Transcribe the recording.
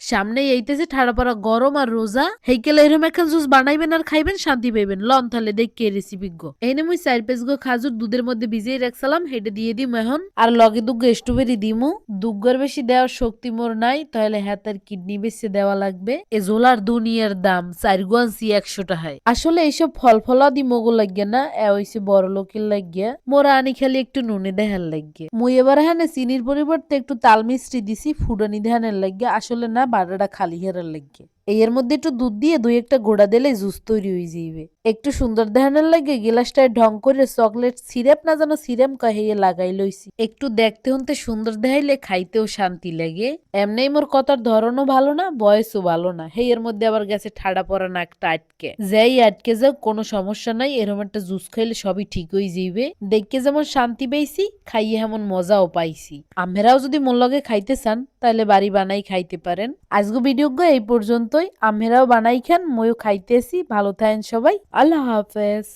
সামনেই এইতেছে ঠাড়া পড়া গরম আর রোজা হেইকেলে এরম একখান জুস বানাইবেন আর খাইবেন শান্তি পাইবেন লন তাহলে দেখকে রেসিপি গো এনে মুই 4-5 গো খাজুর দুধের মধ্যে ভিজিয়ে রাখছিলাম হেটে দিয়ে দিম এখন আর লগে দুগ্গো স্ট্রবেরি দিমু দুগ্গর বেশি দেওয়ার শক্তি মোর নাই তাহলে হাতের কিডনি বেশি দেওয়া লাগবে এ জোলার দুনিয়ার দাম 4 গো আনছি 100 টাকায় আসলে এইসব ফল ফলাদি মগো লাগিয়ে না এ হইছে বড় লোকের লাগিয়ে মোরা আনি খালি একটু নুনে দেহার লাগিয়ে মুই এবার হ্যাঁ চিনির পরিবর্তে একটু তাল মিষ্টি দিছি ফুডানি দেহানের লাগিয়ে আসলে না বাড়াটা খালি হেরার লাগিয়ে এর মধ্যে একটু দুধ দিয়ে 2-1টা গোড়া দিলে জুস তৈরি হয়ে যাইবে একটু সুন্দর দেখানোর লাগে গিলাসটায় ঢং করে চকলেট সিরাপ না যেন সিরাপ কাহিয়ে লাগাই লইছি একটু দেখতে হতে সুন্দর দেখাইলে খাইতেও শান্তি লাগে এমনি মোর কথার ধরনও ভালো না বয়সও ভালো না হেই এর মধ্যে আবার গেছে ঠাডা পড়া নাকটা আটকে যাই আটকে যাক কোনো সমস্যা নাই এরকম একটা জুস খাইলে সবই ঠিক হয়ে যাইবে দেখতে যেমন শান্তি পাইছি খাইয়ে এমন মজাও পাইছি আমরাও যদি মোর লগে খাইতে চান তাহলে বাড়ি বানাই খাইতে পারেন আজকে ভিডিও এই পর্যন্তই আমরাও বানাই খান ময়ও খাইতেছি ভালো থাকেন সবাই আল্লাহ হাফেজ।